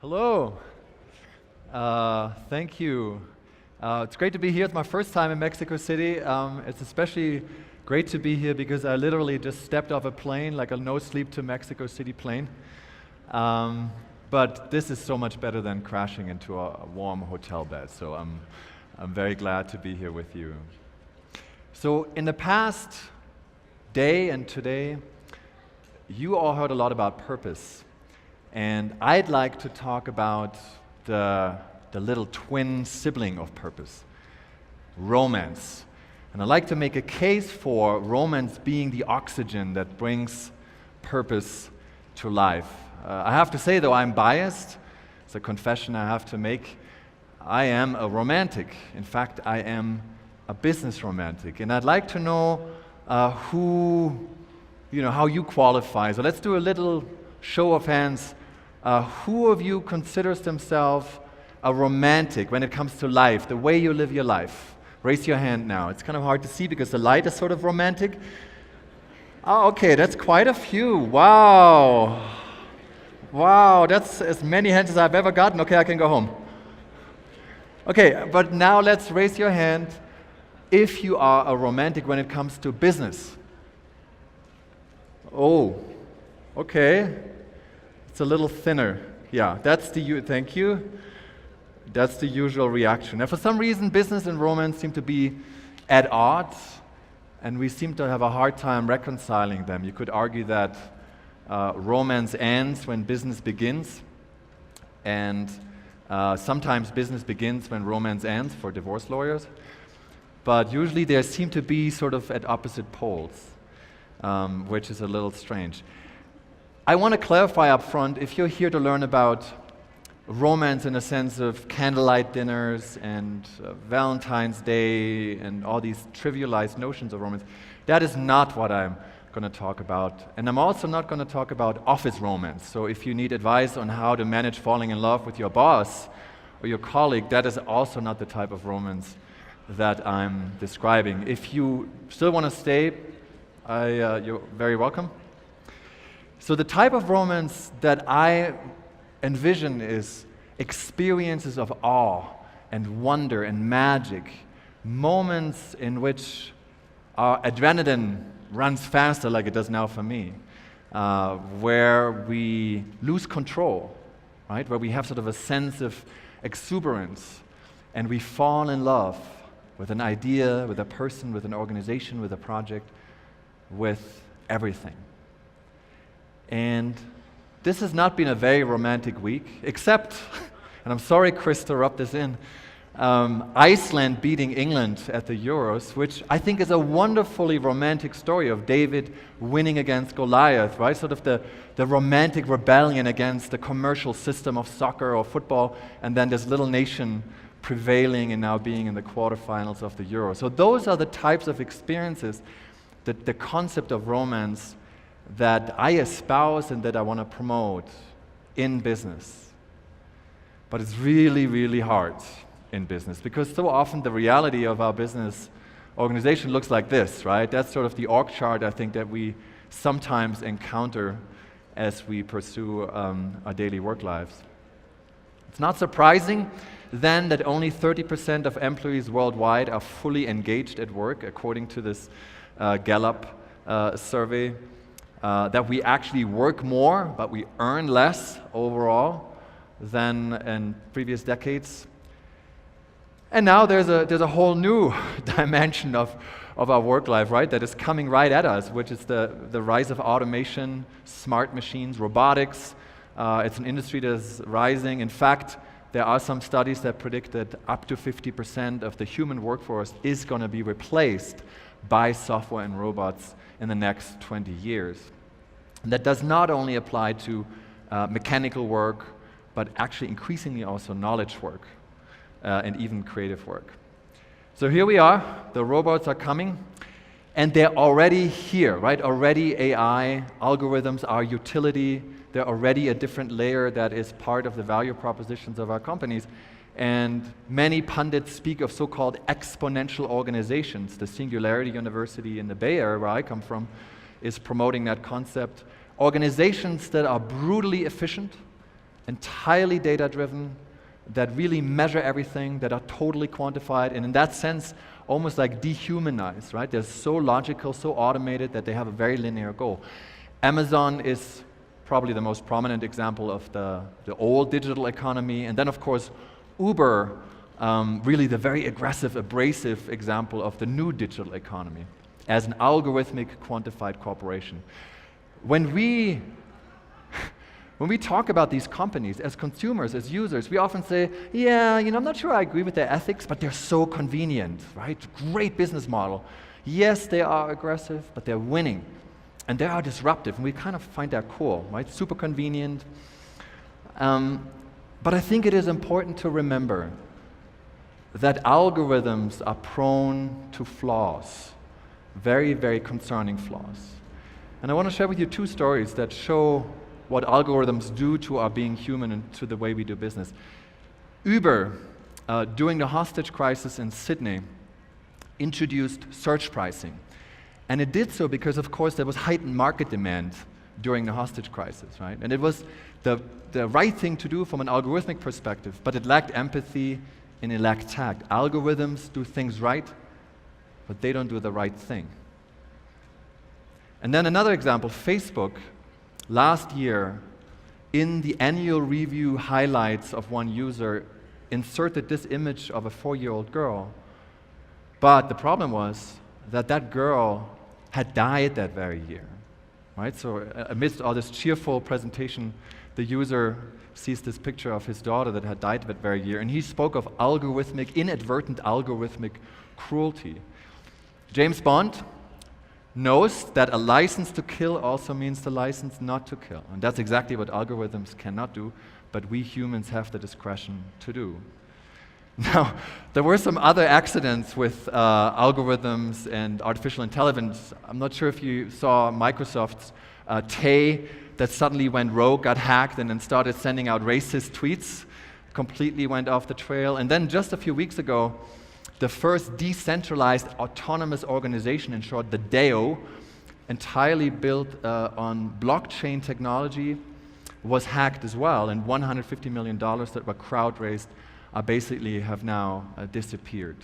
Hello. Thank you. It's great to be here. It's my first time in Mexico City. It's especially great to be here because I literally just stepped off a plane, like a no-sleep to Mexico City plane. But this is so much better than crashing into a warm hotel bed. So I'm very glad to be here with you. So in the past day and today, you all heard a lot about purpose. And I'd like to talk about the little twin sibling of purpose, romance. And I'd like to make a case for romance being the oxygen that brings purpose to life. I have to say, though, I'm biased. It's a confession I have to make. I am a romantic. In fact, I am a business romantic. And I'd like to know how you qualify. So let's do a little show of hands. Who of you considers themselves a romantic when it comes to life, the way you live your life? Raise your hand now. It's kind of hard to see because the light is sort of romantic. Oh, okay, that's quite a few. Wow. Wow, that's as many hands as I've ever gotten. Okay, I can go home. Okay, but now let's raise your hand if you are a romantic when it comes to business. Oh, okay. It's a little thinner. Yeah, thank you. That's the usual reaction. Now, for some reason, business and romance seem to be at odds, and we seem to have a hard time reconciling them. You could argue that romance ends when business begins, and sometimes business begins when romance ends for divorce lawyers. But usually they seem to be sort of at opposite poles, which is a little strange. I want to clarify up front, if you're here to learn about romance in the sense of candlelight dinners and Valentine's Day and all these trivialized notions of romance, that is not what I'm going to talk about. And I'm also not going to talk about office romance. So if you need advice on how to manage falling in love with your boss or your colleague, that is also not the type of romance that I'm describing. If you still want to stay, you're very welcome. So the type of romance that I envision is experiences of awe and wonder and magic, moments in which our adrenaline runs faster like it does now for me, where we lose control, right? Where we have sort of a sense of exuberance and we fall in love with an idea, with a person, with an organization, with a project, with everything. And this has not been a very romantic week, except, and I'm sorry, Chris, to rub this in, Iceland beating England at the Euros, which I think is a wonderfully romantic story of David winning against Goliath, right? Sort of the romantic rebellion against the commercial system of soccer or football, and then this little nation prevailing and now being in the quarterfinals of the Euro. So those are the types of experiences, the concept of romance that I espouse and that I want to promote in business. But it's really, really hard in business because so often the reality of our business organization looks like this, right? That's sort of the org chart I think that we sometimes encounter as we pursue our daily work lives. It's not surprising then that only 30% of employees worldwide are fully engaged at work, according to this Gallup survey. That we actually work more, but we earn less overall than in previous decades. And now there's a whole new dimension of our work life, right, that is coming right at us, which is the rise of automation, smart machines, robotics. It's an industry that is rising. In fact, there are some studies that predict that up to 50% of the human workforce is going to be replaced by software and robots in the next 20 years. And that does not only apply to mechanical work, but actually increasingly also knowledge work and even creative work. So here we are, the robots are coming, and they're already here, right? Already AI, algorithms are utility, they're already a different layer that is part of the value propositions of our companies. And many pundits speak of so-called exponential organizations. The Singularity University in the Bay Area, where I come from, is promoting that concept. Organizations that are brutally efficient, entirely data-driven, that really measure everything, that are totally quantified, and in that sense, almost like dehumanized, right? They're so logical, so automated that they have a very linear goal. Amazon is probably the most prominent example of the old digital economy, and then of course Uber, really the very aggressive, abrasive example of the new digital economy as an algorithmic quantified corporation. When we talk about these companies as consumers, as users, we often say, yeah, I'm not sure I agree with their ethics, but they're so convenient, right? Great business model. Yes, they are aggressive, but they're winning. And they are disruptive, and we kind of find that cool, right? Super convenient. But I think it is important to remember that algorithms are prone to flaws, very, very concerning flaws. And I want to share with you two stories that show what algorithms do to our being human and to the way we do business. Uber, during the hostage crisis in Sydney, introduced surge pricing. And it did so because, of course, there was heightened market demand during the hostage crisis, right? And it was the right thing to do from an algorithmic perspective, but it lacked empathy and it lacked tact. Algorithms do things right, but they don't do the right thing. And then another example, Facebook, last year, in the annual review highlights of one user, inserted this image of a 4-year-old girl. But the problem was that that girl had died that very year, right? So amidst all this cheerful presentation, the user sees this picture of his daughter that had died that very year, and he spoke of inadvertent algorithmic cruelty. James Bond knows that a license to kill also means the license not to kill, and that's exactly what algorithms cannot do, but we humans have the discretion to do. Now, there were some other accidents with algorithms and artificial intelligence. I'm not sure if you saw Microsoft's Tay that suddenly went rogue, got hacked, and then started sending out racist tweets, completely went off the trail. And then just a few weeks ago, the first decentralized autonomous organization, in short, the DAO, entirely built on blockchain technology, was hacked as well, and $150 million that were crowd-raised basically have now disappeared.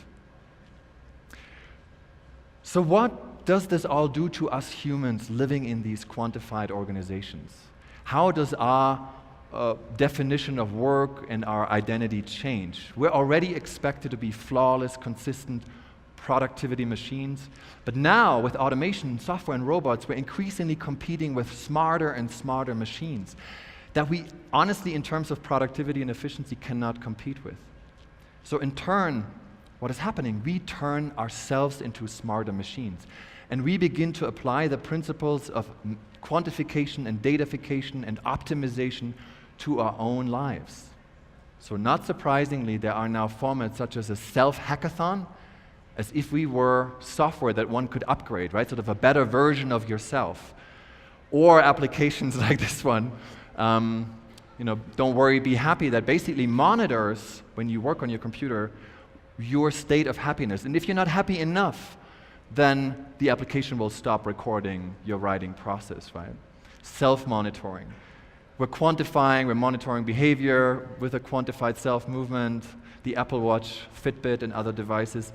So what does this all do to us humans living in these quantified organizations? How does our definition of work and our identity change? We're already expected to be flawless, consistent productivity machines, but now with automation, software, and robots, we're increasingly competing with smarter and smarter machines that we honestly, in terms of productivity and efficiency, cannot compete with. So in turn, what is happening? We turn ourselves into smarter machines, and we begin to apply the principles of quantification and datafication and optimization to our own lives. So not surprisingly, there are now formats such as a self-hackathon, as if we were software that one could upgrade, right? Sort of a better version of yourself. Or applications like this one, Don't Worry, Be Happy, that basically monitors, when you work on your computer, your state of happiness. And if you're not happy enough, then the application will stop recording your writing process, right? Self-monitoring. We're monitoring behavior with a quantified self-movement, the Apple Watch, Fitbit, and other devices.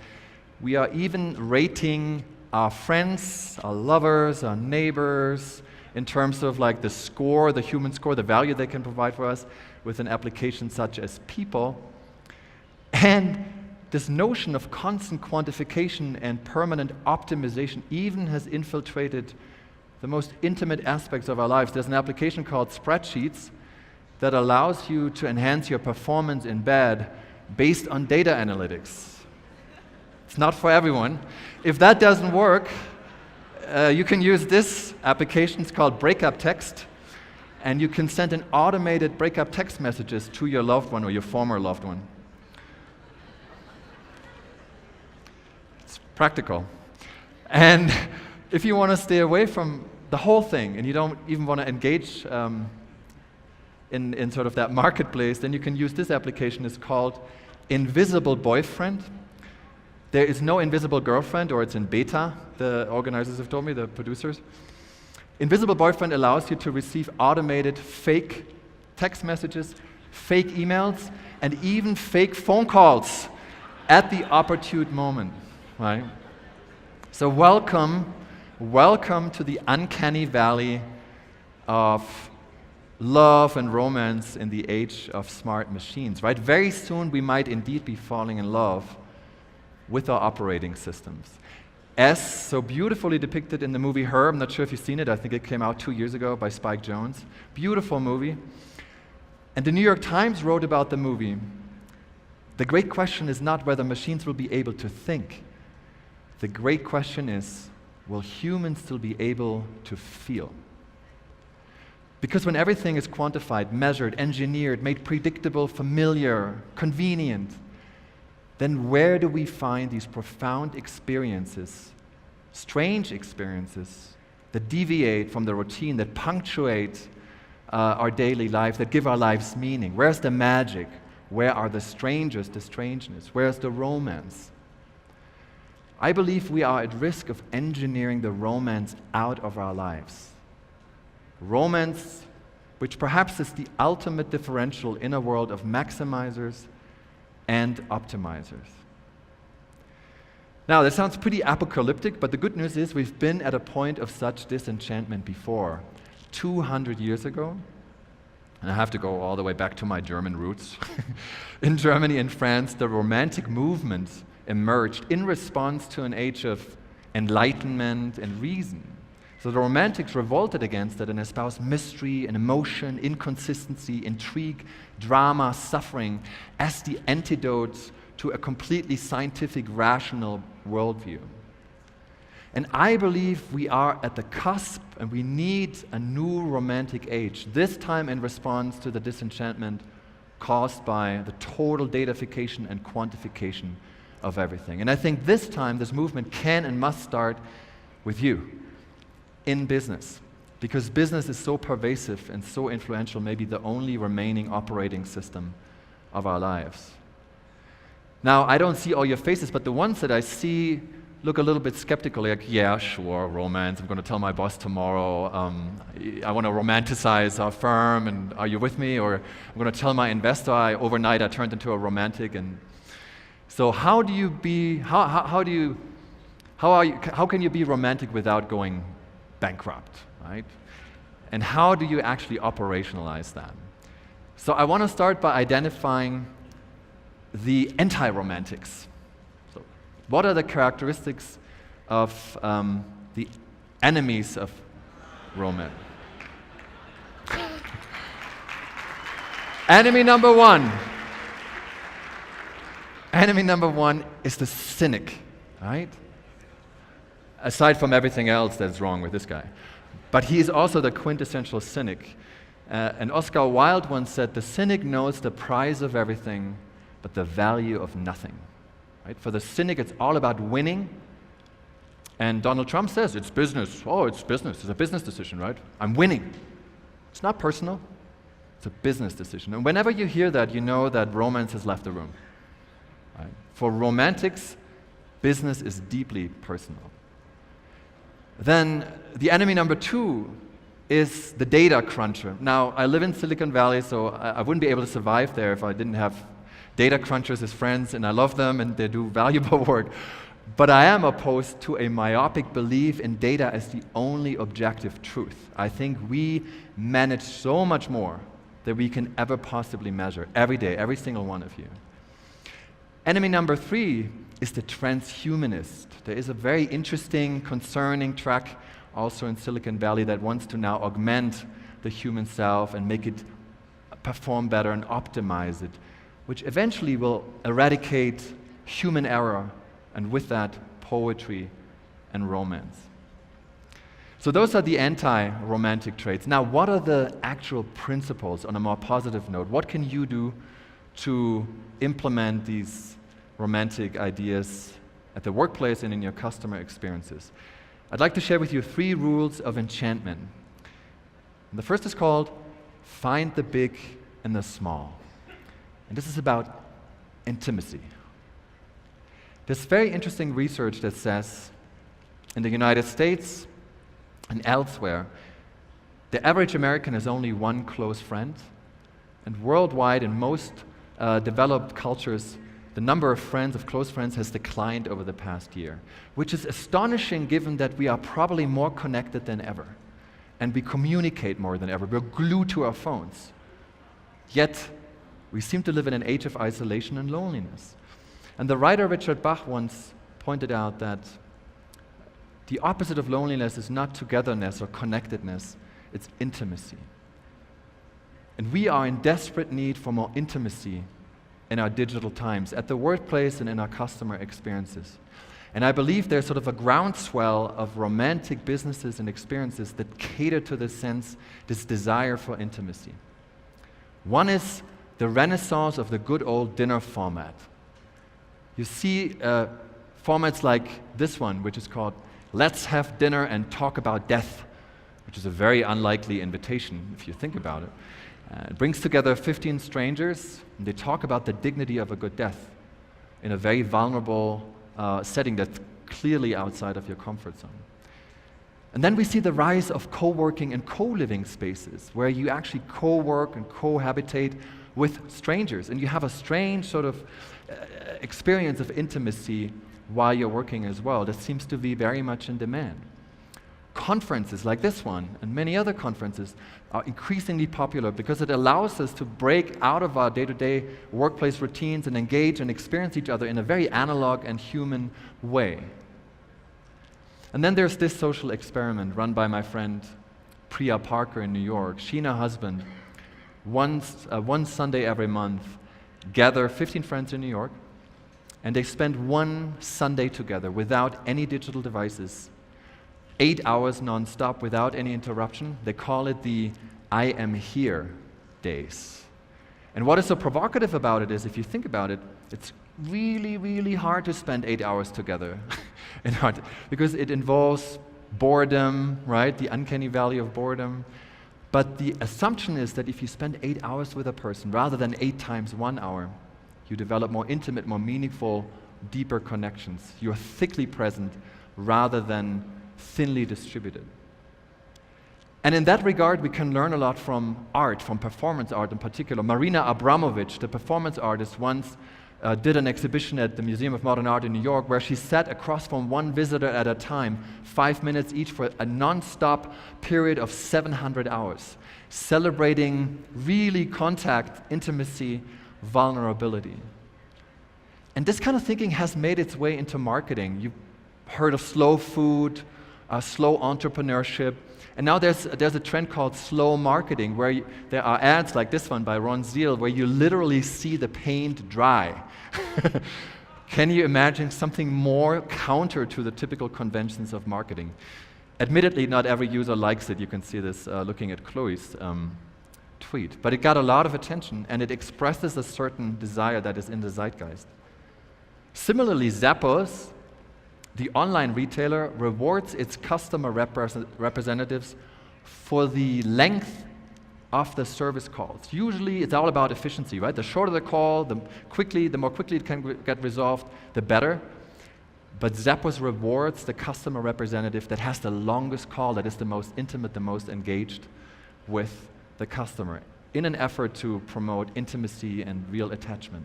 We are even rating our friends, our lovers, our neighbors, in terms of like the score, the human score, the value they can provide for us with an application such as People. And this notion of constant quantification and permanent optimization even has infiltrated the most intimate aspects of our lives. There's an application called Spreadsheets that allows you to enhance your performance in bed based on data analytics. It's not for everyone. If that doesn't work, you can use this application. It's called Breakup Text, and you can send an automated breakup text messages to your loved one or your former loved one. It's practical. And if you want to stay away from the whole thing and you don't even want to engage in sort of that marketplace, then you can use this application. It's called Invisible Boyfriend. There is no invisible girlfriend, or it's in beta, the organizers have told me, the producers. Invisible Boyfriend allows you to receive automated fake text messages, fake emails, and even fake phone calls at the opportune moment, right? So welcome to the uncanny valley of love and romance in the age of smart machines, right? Very soon we might indeed be falling in love with our operating systems. As so beautifully depicted in the movie Her. I'm not sure if you've seen it. I think it came out 2 years ago by Spike Jonze. Beautiful movie. And the New York Times wrote about the movie. The great question is not whether machines will be able to think. The great question is, will humans still be able to feel? Because when everything is quantified, measured, engineered, made predictable, familiar, convenient, then where do we find these profound experiences, strange experiences, that deviate from the routine, that punctuate our daily life, that give our lives meaning? Where's the magic? Where are the strangers, the strangeness? Where's the romance? I believe we are at risk of engineering the romance out of our lives. Romance, which perhaps is the ultimate differential in a world of maximizers and optimizers. Now, that sounds pretty apocalyptic, but the good news is we've been at a point of such disenchantment before. 200 years ago, and I have to go all the way back to my German roots. In Germany and France, the Romantic movement emerged in response to an age of enlightenment and reason. So the Romantics revolted against it and espoused mystery and emotion, inconsistency, intrigue, drama, suffering as the antidotes to a completely scientific, rational worldview. And I believe we are at the cusp and we need a new romantic age, this time in response to the disenchantment caused by the total datafication and quantification of everything. And I think this time this movement can and must start with you in business, because business is so pervasive and so influential, maybe the only remaining operating system of our lives. Now, I don't see all your faces, but the ones that I see look a little bit skeptical, like, yeah, sure, romance, I'm going to tell my boss tomorrow, I want to romanticize our firm, and are you with me? Or I'm going to tell my investor, overnight I turned into a romantic. And so how can you be romantic without going bankrupt, right? And how do you actually operationalize that? So I want to start by identifying the anti-romantics. So what are the characteristics of the enemies of romance? Enemy number one is the cynic, right? Aside from everything else that's wrong with this guy. But he is also the quintessential cynic. And Oscar Wilde once said, the cynic knows the price of everything, but the value of nothing. Right? For the cynic, it's all about winning. And Donald Trump says, it's business. Oh, it's business. It's a business decision, right? I'm winning. It's not personal. It's a business decision. And whenever you hear that, you know that romance has left the room. Right? For romantics, business is deeply personal. Then the enemy number two is the data cruncher. Now, I live in Silicon Valley, so I wouldn't be able to survive there if I didn't have data crunchers as friends, and I love them, and they do valuable work. But I am opposed to a myopic belief in data as the only objective truth. I think we manage so much more than we can ever possibly measure every day, every single one of you. Enemy number three is the transhumanist. There is a very interesting, concerning track also in Silicon Valley that wants to now augment the human self and make it perform better and optimize it, which eventually will eradicate human error, and with that, poetry and romance. So those are the anti-romantic traits. Now, what are the actual principles on a more positive note? What can you do to implement these romantic ideas at the workplace and in your customer experiences? I'd like to share with you 3 rules of enchantment. And the first is called find the big and the small. And this is about intimacy. There's very interesting research that says in the United States and elsewhere, the average American has only one close friend, And worldwide, in most developed cultures, the number of friends, of close friends, has declined over the past year, which is astonishing given that we are probably more connected than ever, and we communicate more than ever. We're glued to our phones. Yet, we seem to live in an age of isolation and loneliness. And the writer Richard Bach once pointed out that the opposite of loneliness is not togetherness or connectedness, it's intimacy. And we are in desperate need for more intimacy in our digital times, at the workplace and in our customer experiences. And I believe there's sort of a groundswell of romantic businesses and experiences that cater to this sense, this desire for intimacy. One is the renaissance of the good old dinner format. You see formats like this one, which is called Let's Have Dinner and Talk About Death, which is a very unlikely invitation if you think about it. It brings together 15 strangers, and they talk about the dignity of a good death in a very vulnerable setting that's clearly outside of your comfort zone. And then we see the rise of co-working and co-living spaces, where you actually co-work and cohabitate with strangers, and you have a strange sort of experience of intimacy while you're working as well. That seems to be very much in demand. Conferences like this one and many other conferences are increasingly popular because it allows us to break out of our day-to-day workplace routines and engage and experience each other in a very analog and human way. And then there's this social experiment run by my friend Priya Parker in New York. She and her husband, one Sunday every month, gather 15 friends in New York, and they spend one Sunday together without any digital devices, 8 hours non-stop without any interruption. They call it the I am here days. And what is so provocative about it is, if you think about it, it's really, really hard to spend 8 hours together because it involves boredom, right? The uncanny valley of boredom. But the assumption is that if you spend 8 hours with a person rather than 8 times 1 hour, you develop more intimate, more meaningful, deeper connections. You're thickly present rather than thinly distributed. And in that regard, we can learn a lot from art, from performance art in particular. Marina Abramovic, the performance artist, once did an exhibition at the Museum of Modern Art in New York where she sat across from one visitor at a time, 5 minutes each, for a non-stop period of 700 hours, celebrating really contact, intimacy, vulnerability. And this kind of thinking has made its way into marketing. You've heard of slow food, slow entrepreneurship, and now there's a trend called slow marketing, where there are ads like this one by Ron Zeal, where you literally see the paint dry. Can you imagine something more counter to the typical conventions of marketing? Admittedly, not every user likes it. You can see this looking at Chloe's tweet. But it got a lot of attention, and it expresses a certain desire that is in the zeitgeist. Similarly, Zappos, the online retailer, rewards its customer representatives for the length of the service calls. Usually, it's all about efficiency, right? The shorter the call, the more quickly it can get resolved, the better. But Zappos rewards the customer representative that has the longest call, that is the most intimate, the most engaged with the customer, in an effort to promote intimacy and real attachment.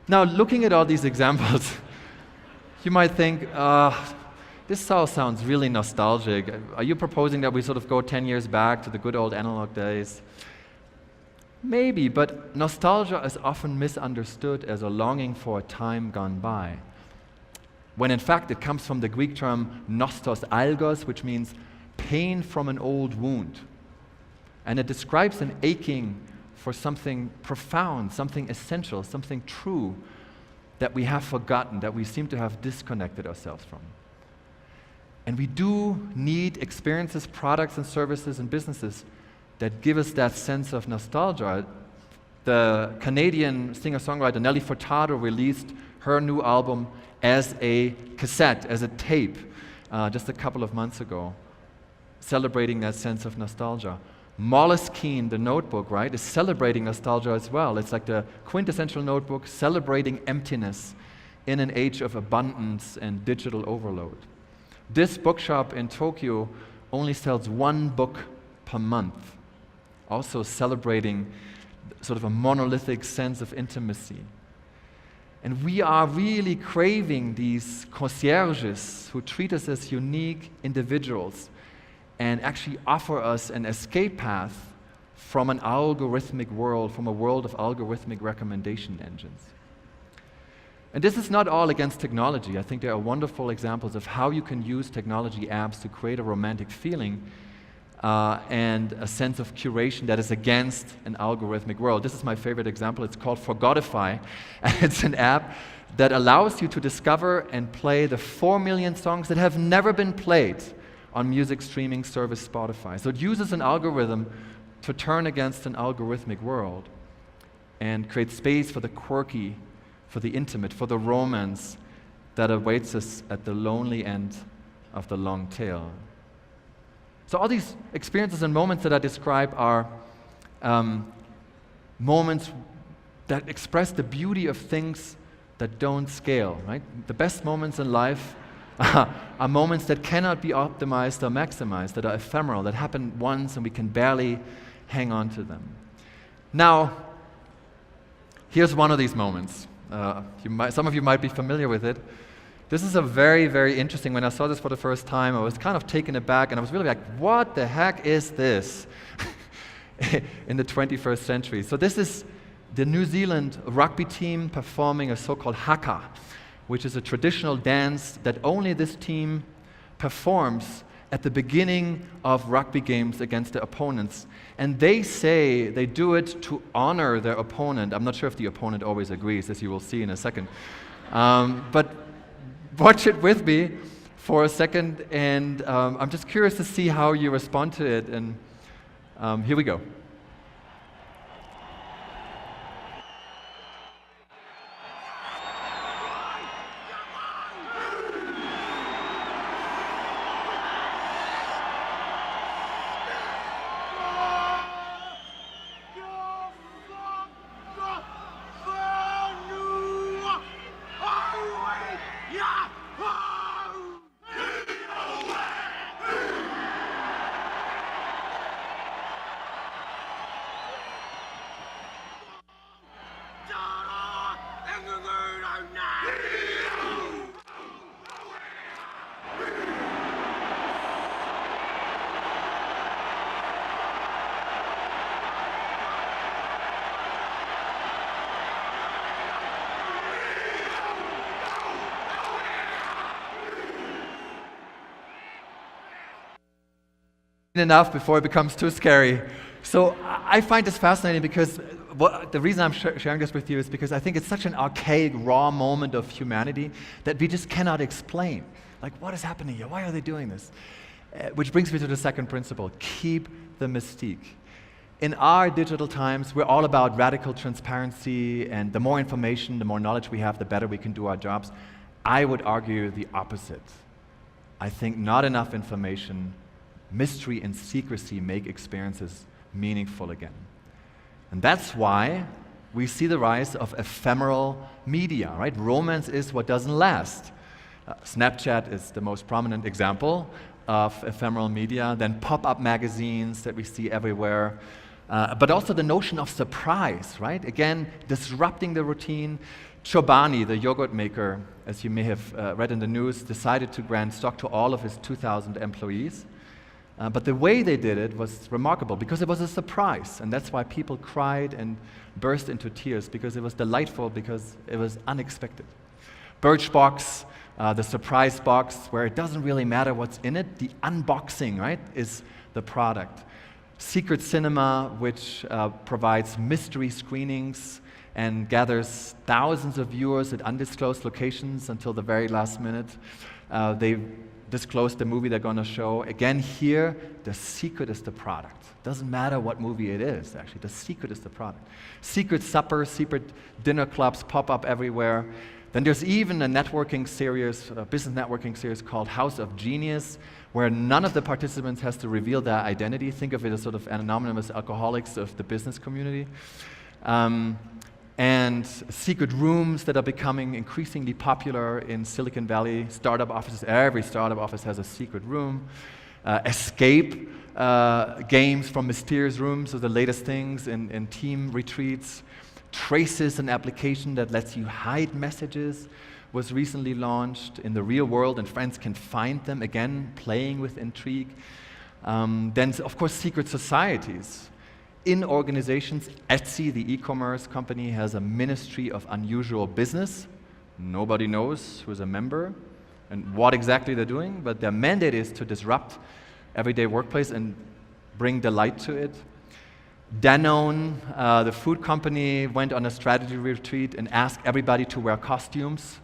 Now, looking at all these examples, you might think, this all sounds really nostalgic. Are you proposing that we sort of go 10 years back to the good old analog days? Maybe, but nostalgia is often misunderstood as a longing for a time gone by, when in fact it comes from the Greek term nostos algos, which means pain from an old wound. And it describes an aching for something profound, something essential, something true that we have forgotten, that we seem to have disconnected ourselves from. And we do need experiences, products and services and businesses that give us that sense of nostalgia. The Canadian singer-songwriter Nelly Furtado released her new album as a cassette, as a tape, just a couple of months ago, celebrating that sense of nostalgia. Moleskine, the notebook, right, is celebrating nostalgia as well. It's like the quintessential notebook celebrating emptiness in an age of abundance and digital overload. This bookshop in Tokyo only sells one book per month. also celebrating sort of a monolithic sense of intimacy. And we are really craving these concierges who treat us as unique individuals and actually offer us an escape path from an algorithmic world, from a world of algorithmic recommendation engines. And this is not all against technology. I think there are wonderful examples of how you can use technology apps to create a romantic feeling and a sense of curation that is against an algorithmic world. This is my favorite example. It's called Forgotify. And it's an app that allows you to discover and play the 4 million songs that have never been played on music streaming service Spotify. So it uses an algorithm to turn against an algorithmic world and create space for the quirky, for the intimate, for the romance that awaits us at the lonely end of the long tail. So all these experiences and moments that I describe are moments that express the beauty of things that don't scale, right? The best moments in life are moments that cannot be optimized or maximized, that are ephemeral, that happen once and we can barely hang on to them. Now, here's one of these moments. Some of you might be familiar with it. This is a very, very interesting. When I saw this for the first time, I was kind of taken aback, and I was really like, what the heck is this in the 21st century? So this is the New Zealand rugby team performing a so-called haka, which is a traditional dance that only this team performs at the beginning of rugby games against their opponents. And they say they do it to honor their opponent. I'm not sure if the opponent always agrees, as you will see in a second. But watch it with me for a second, and I'm just curious to see how you respond to it. And here we go. Enough before it becomes too scary. So I find this fascinating because the reason I'm sharing this with you is because I think it's such an archaic, raw moment of humanity that we just cannot explain. Like, what is happening here? Why are they doing this? Which brings me to the second principle: keep the mystique. In our digital times, we're all about radical transparency, and the more information, the more knowledge we have, the better we can do our jobs. I would argue the opposite. I think not enough information, mystery and secrecy make experiences meaningful again. And that's why we see the rise of ephemeral media, right? Romance is what doesn't last. Snapchat is the most prominent example of ephemeral media, then pop-up magazines that we see everywhere, but also the notion of surprise, right? Again, disrupting the routine. Chobani, the yogurt maker, as you may have read in the news, decided to grant stock to all of his 2,000 employees. But the way they did it was remarkable because it was a surprise, and that's why people cried and burst into tears, because it was delightful, because it was unexpected. Birchbox, the surprise box, where it doesn't really matter what's in it, the unboxing, right, is the product. Secret Cinema, which provides mystery screenings and gathers thousands of viewers at undisclosed locations until the very last minute. They disclose the movie they're going to show. Again, here, the secret is the product. Doesn't matter what movie it is, actually. The secret is the product. Secret suppers, secret dinner clubs pop up everywhere. Then there's even a networking series, a business networking series called House of Genius, where none of the participants has to reveal their identity. Think of it as sort of anonymous alcoholics of the business community. And secret rooms that are becoming increasingly popular in Silicon Valley. Startup offices, every startup office has a secret room. escape games from mysterious rooms, so the latest things in team retreats. Traces, an application that lets you hide messages, was recently launched in the real world, and friends can find them, again, playing with intrigue. Then, of course, secret societies. In organizations, Etsy, the e-commerce company, has a ministry of unusual business. Nobody knows who's a member and what exactly they're doing, but their mandate is to disrupt everyday workplace and bring delight to it. Danone, the food company, went on a strategy retreat and asked everybody to wear costumes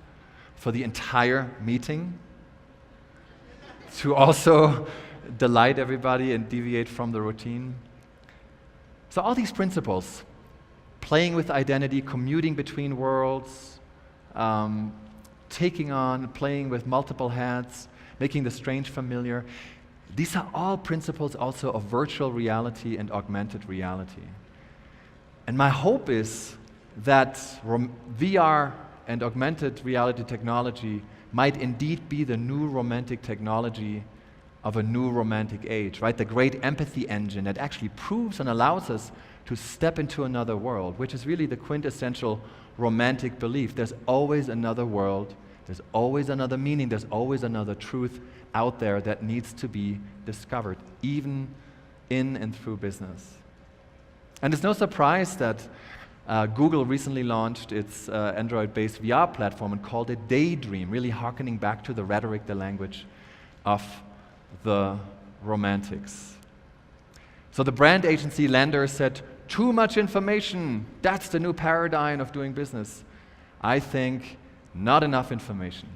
for the entire meeting to also delight everybody and deviate from the routine. So all these principles, playing with identity, commuting between worlds, playing with multiple hats, making the strange familiar, these are all principles also of virtual reality and augmented reality. And my hope is that VR and augmented reality technology might indeed be the new romantic technology of a new romantic age, right? The great empathy engine that actually proves and allows us to step into another world, which is really the quintessential romantic belief. There's always another world, there's always another meaning, there's always another truth out there that needs to be discovered, even in and through business. And it's no surprise that Google recently launched its Android-based VR platform and called it Daydream, really hearkening back to the rhetoric, the language of the Romantics. So the brand agency Lander said, too much information, that's the new paradigm of doing business. I think not enough information.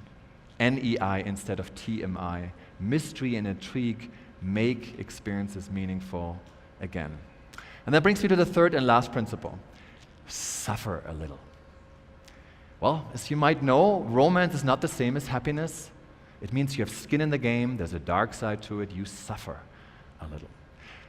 NEI instead of TMI. Mystery and intrigue make experiences meaningful again. And that brings me to the third and last principle. Suffer a little. Well, as you might know, romance is not the same as happiness. It means you have skin in the game, there's a dark side to it, you suffer a little.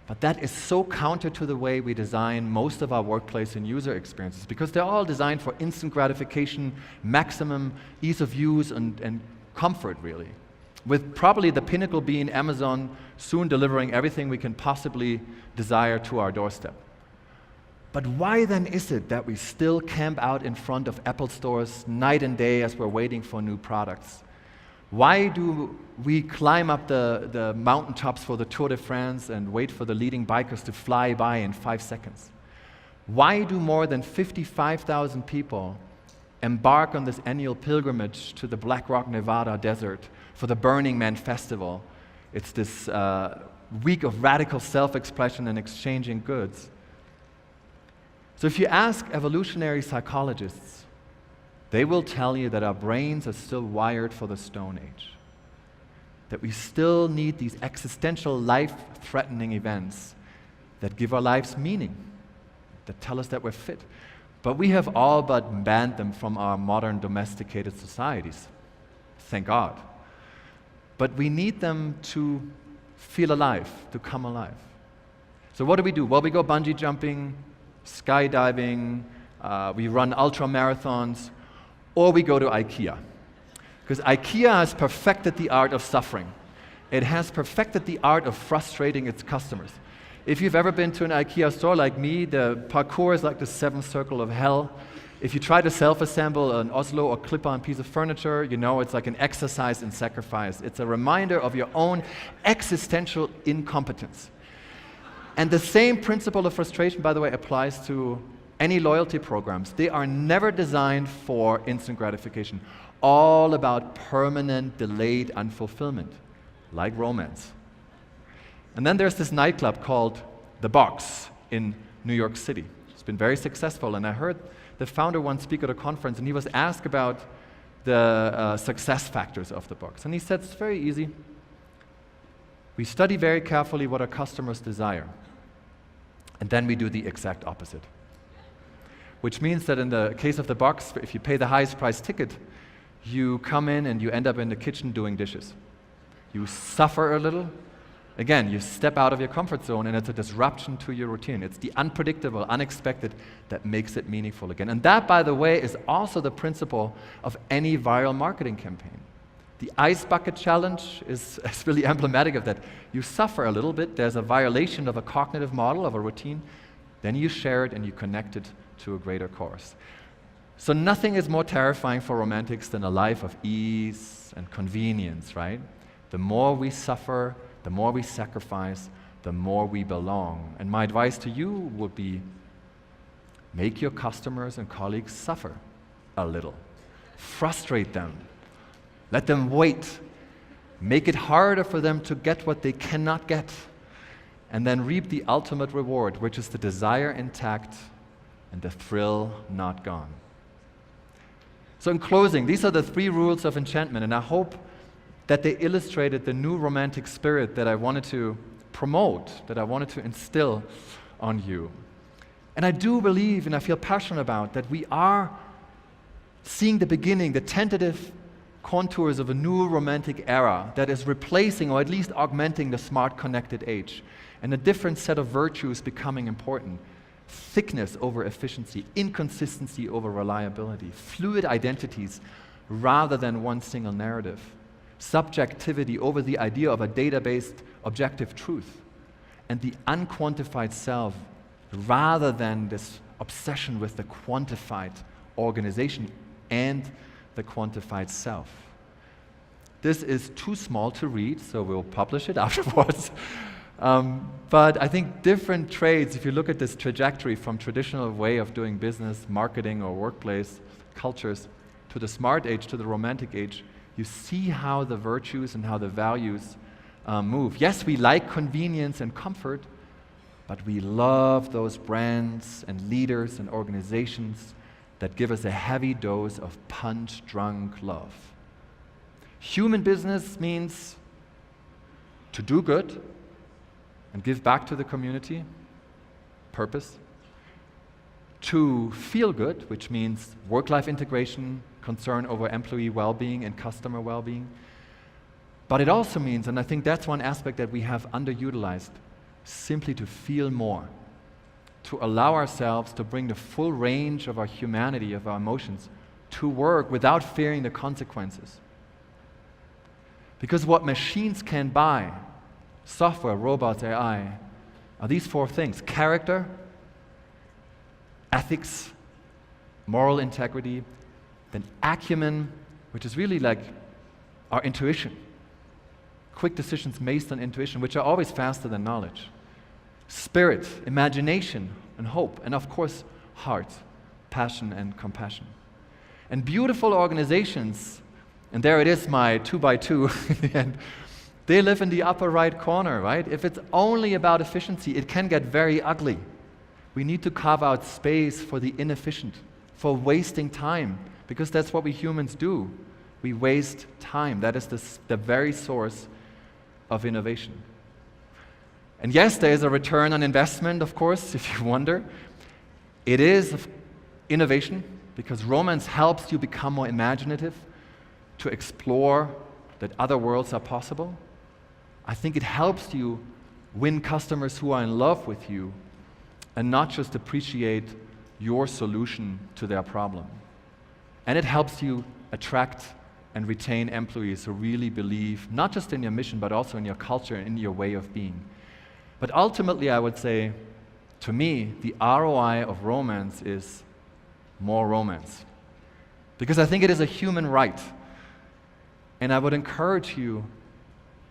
But that is so counter to the way we design most of our workplace and user experiences, because they're all designed for instant gratification, maximum ease of use, and comfort, really. With probably the pinnacle being Amazon soon delivering everything we can possibly desire to our doorstep. But why then is it that we still camp out in front of Apple stores night and day as we're waiting for new products? Why do we climb up the mountaintops for the Tour de France and wait for the leading bikers to fly by in 5 seconds? Why do more than 55,000 people embark on this annual pilgrimage to the Black Rock, Nevada desert for the Burning Man Festival? It's this week of radical self-expression and exchanging goods. So if you ask evolutionary psychologists, they will tell you that our brains are still wired for the Stone Age, that we still need these existential, life-threatening events that give our lives meaning, that tell us that we're fit. But we have all but banned them from our modern domesticated societies. Thank God. But we need them to feel alive, to come alive. So what do? Well, we go bungee jumping, skydiving, we run ultra marathons, or we go to IKEA. Because IKEA has perfected the art of suffering. It has perfected the art of frustrating its customers. If you've ever been to an IKEA store like me, the parkour is like the seventh circle of hell. If you try to self-assemble an Oslo or clip-on piece of furniture, you know it's like an exercise in sacrifice. It's a reminder of your own existential incompetence. And the same principle of frustration, by the way, applies to any loyalty programs. They are never designed for instant gratification. All about permanent, delayed unfulfillment, like romance. And then there's this nightclub called The Box in New York City. It's been very successful, and I heard the founder once speak at a conference, and he was asked about the success factors of The Box. And he said, it's very easy. We study very carefully what our customers desire, and then we do the exact opposite. Which means that in the case of The Box, if you pay the highest price ticket, you come in and you end up in the kitchen doing dishes. You suffer a little. Again, you step out of your comfort zone, and it's a disruption to your routine. It's the unpredictable, unexpected that makes it meaningful again. And that, by the way, is also the principle of any viral marketing campaign. The ice bucket challenge is really emblematic of that. You suffer a little bit, there's a violation of a cognitive model, of a routine, then you share it and you connect it to a greater cause. So nothing is more terrifying for romantics than a life of ease and convenience, right? The more we suffer, the more we sacrifice, the more we belong. And my advice to you would be, make your customers and colleagues suffer a little. Frustrate them. Let them wait. Make it harder for them to get what they cannot get. And then reap the ultimate reward, which is the desire intact and the thrill not gone. So in closing, these are the 3 rules of enchantment, and I hope that they illustrated the new romantic spirit that I wanted to promote, that I wanted to instill on you. And I do believe, and I feel passionate about, that we are seeing the beginning, the tentative contours of a new romantic era that is replacing or at least augmenting the smart connected age, and a different set of virtues becoming important. Thickness over efficiency, inconsistency over reliability, fluid identities rather than one single narrative, subjectivity over the idea of a data-based objective truth, and the unquantified self rather than this obsession with the quantified organization and the quantified self. This is too small to read, so we'll publish it afterwards. But I think different trades, if you look at this trajectory from traditional way of doing business, marketing, or workplace cultures to the smart age, to the romantic age, you see how the virtues and how the values move. Yes, we like convenience and comfort, but we love those brands and leaders and organizations that give us a heavy dose of punch-drunk love. Human business means to do good and give back to the community, purpose. To feel good, which means work-life integration, concern over employee well-being and customer well-being. But it also means, and I think that's one aspect that we have underutilized, simply to feel more, to allow ourselves to bring the full range of our humanity, of our emotions, to work without fearing the consequences. Because what machines can buy, software, robots, AI, are these 4 things: character, ethics, moral integrity, then acumen, which is really like our intuition. Quick decisions based on intuition, which are always faster than knowledge. Spirit, imagination, and hope, and of course, heart, passion, and compassion. And beautiful organizations, and there it is, my 2x2, and they live in the upper right corner, right? If it's only about efficiency, it can get very ugly. We need to carve out space for the inefficient, for wasting time, because that's what we humans do. We waste time. That is the very source of innovation. And yes, there is a return on investment, of course, if you wonder. It is innovation, because romance helps you become more imaginative, to explore that other worlds are possible. I think it helps you win customers who are in love with you and not just appreciate your solution to their problem. And it helps you attract and retain employees who really believe not just in your mission, but also in your culture and in your way of being. But ultimately, I would say, to me, the ROI of romance is more romance. Because I think it is a human right. And I would encourage you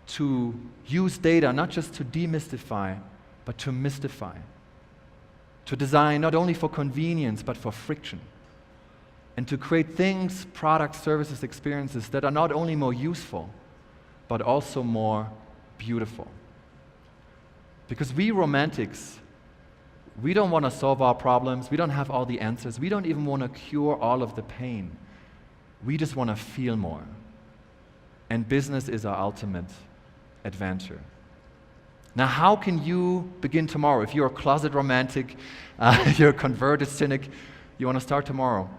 to use data not just to demystify, but to mystify. To design not only for convenience, but for friction. And to create things, products, services, experiences that are not only more useful, but also more beautiful. Because we romantics, we don't want to solve our problems, we don't have all the answers, we don't even want to cure all of the pain. We just want to feel more. And business is our ultimate adventure. Now, how can you begin tomorrow? If you're a closet romantic, you're a converted cynic, you want to start tomorrow.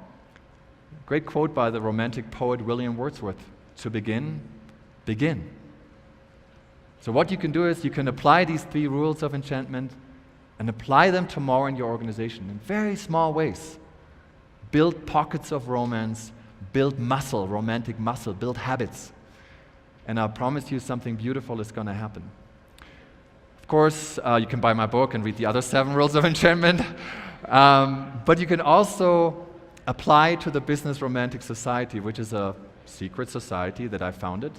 Great quote by the romantic poet William Wordsworth: to begin, begin. So what you can do is you can apply these 3 rules of enchantment and apply them tomorrow in your organization in very small ways. Build pockets of romance, build muscle, romantic muscle, build habits. and I promise you something beautiful is going to happen. Of course, you can buy my book and read the other 7 rules of enchantment, but you can also apply to the Business Romantic Society, which is a secret society that I founded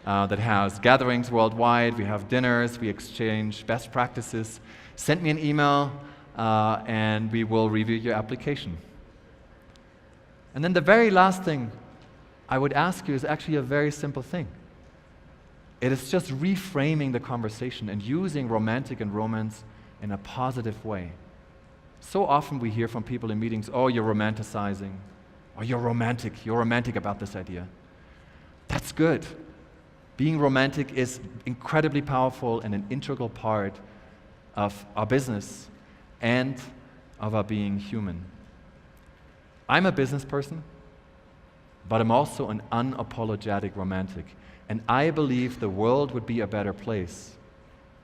that has gatherings worldwide. We have dinners, we exchange best practices. Send me an email and we will review your application. And then the very last thing I would ask you is actually a very simple thing. It is just reframing the conversation and using romantic and romance in a positive way. So often we hear from people in meetings, oh, you're romanticizing, or you're romantic about this idea. That's good. Being romantic is incredibly powerful and an integral part of our business and of our being human. I'm a business person, but I'm also an unapologetic romantic. And I believe the world would be a better place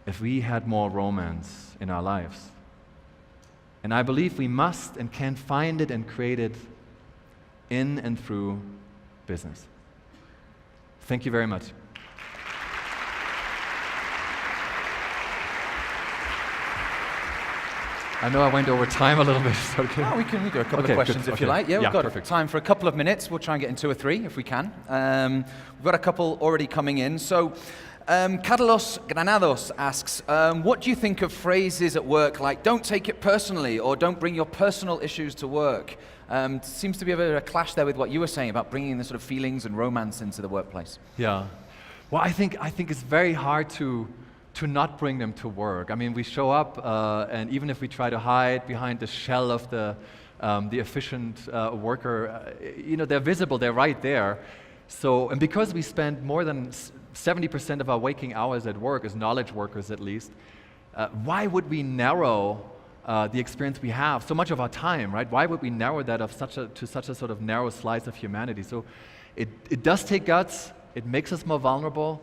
if we had more romance in our lives. And I believe we must and can find it and create it in and through business. Thank you very much. I know I went over time a little bit. So oh, we can do a couple of questions if you like. Yeah, we've got time for a couple of minutes. We'll try and get in 2 or 3 if we can. We've got a couple already coming in. So Carlos Granados asks, what do you think of phrases at work like don't take it personally or don't bring your personal issues to work? Seems to be a bit of a clash there with what you were saying about bringing the sort of feelings and romance into the workplace. Yeah. Well, I think it's very hard to not bring them to work. I mean, we show up, and even if we try to hide behind the shell of the efficient worker, they're visible, they're right there. So, and because we spend more than 70% of our waking hours at work as knowledge workers at least, why would we narrow the experience we have, so much of our time, right? Why would we narrow that to such a sort of narrow slice of humanity? So it does take guts, it makes us more vulnerable,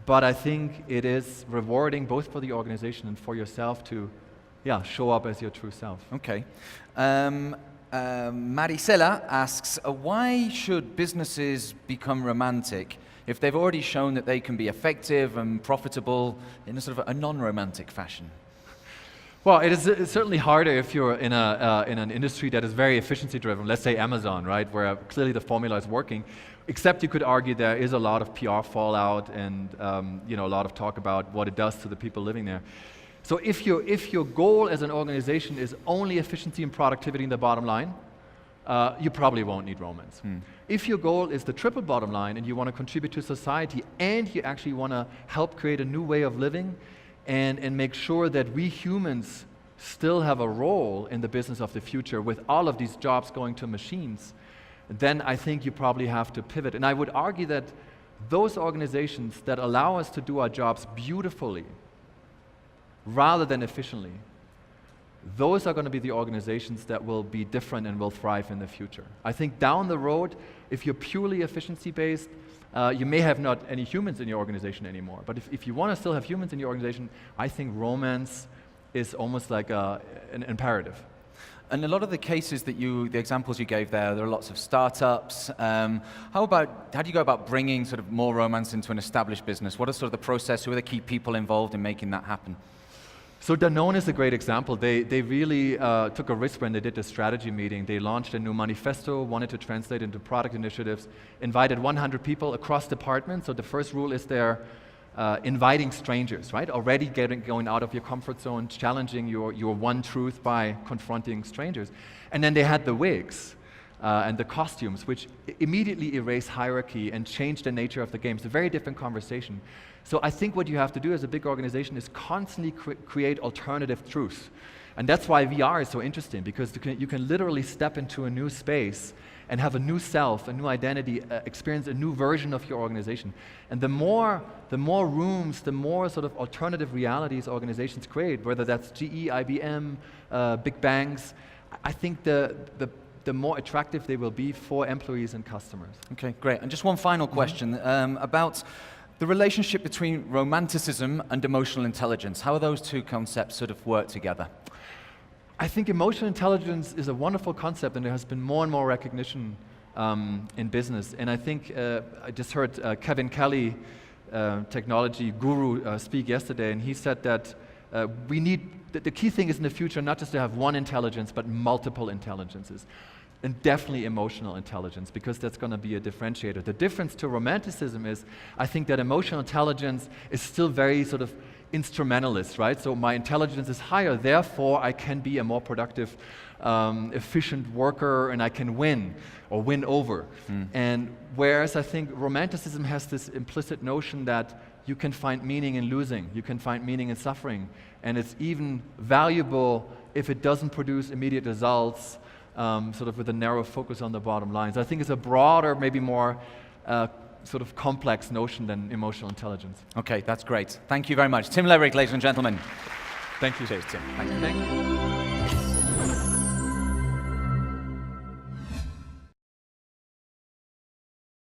but I think it is rewarding both for the organization and for yourself to, show up as your true self. Okay. Maricela asks, why should businesses become romantic if they've already shown that they can be effective and profitable in a sort of a non-romantic fashion? Well, it's certainly harder if you're in an industry that is very efficiency-driven. Let's say Amazon, right, where clearly the formula is working. Except you could argue there is a lot of PR fallout and a lot of talk about what it does to the people living there. So if your goal as an organization is only efficiency and productivity in the bottom line, you probably won't need romance. If your goal is the triple bottom line and you want to contribute to society and you actually want to help create a new way of living and make sure that we humans still have a role in the business of the future with all of these jobs going to machines, then I think you probably have to pivot. And I would argue that those organizations that allow us to do our jobs beautifully rather than efficiently, those are going to be the organizations that will be different and will thrive in the future. I think down the road, if you're purely efficiency-based, you may have not any humans in your organization anymore. But if you want to still have humans in your organization, I think romance is almost like an imperative. And a lot of the cases the examples you gave there are lots of startups. How do you go about bringing sort of more romance into an established business? What is sort of the process? Who are the key people involved in making that happen? So Danone is a great example. They really took a risk when they did the strategy meeting. They launched a new manifesto, wanted to translate into product initiatives, invited 100 people across departments. So the first rule is they're inviting strangers, right? Already going out of your comfort zone, challenging your one truth by confronting strangers. And then they had the wigs and the costumes, which immediately erase hierarchy and change the nature of the game. It's a very different conversation. So I think what you have to do as a big organization is constantly create alternative truths. And that's why VR is so interesting, because you can literally step into a new space and have a new self, a new identity, experience a new version of your organization. And the more rooms, the more sort of alternative realities organizations create, whether that's GE, IBM, big banks, I think the more attractive they will be for employees and customers. Okay, great. And just one final question about the relationship between romanticism and emotional intelligence. How are those two concepts sort of work together? I think emotional intelligence is a wonderful concept, and there has been more and more recognition in business. And I think I just heard Kevin Kelly technology guru speak yesterday, and he said that we need, the key thing is in the future not just to have one intelligence, but multiple intelligences. And definitely emotional intelligence, because that's going to be a differentiator. The difference to romanticism is, I think that emotional intelligence is still very sort of instrumentalist, right? So my intelligence is higher, therefore I can be a more productive, efficient worker, and I can win or win over. And whereas I think romanticism has this implicit notion that you can find meaning in losing, you can find meaning in suffering, and it's even valuable if it doesn't produce immediate results, sort of with a narrow focus on the bottom line. So I think it's a broader, maybe more sort of complex notion than emotional intelligence. Okay, that's great. Thank you very much. Tim Leberecht, ladies and gentlemen. Thank you. Cheers, Tim. Thank you.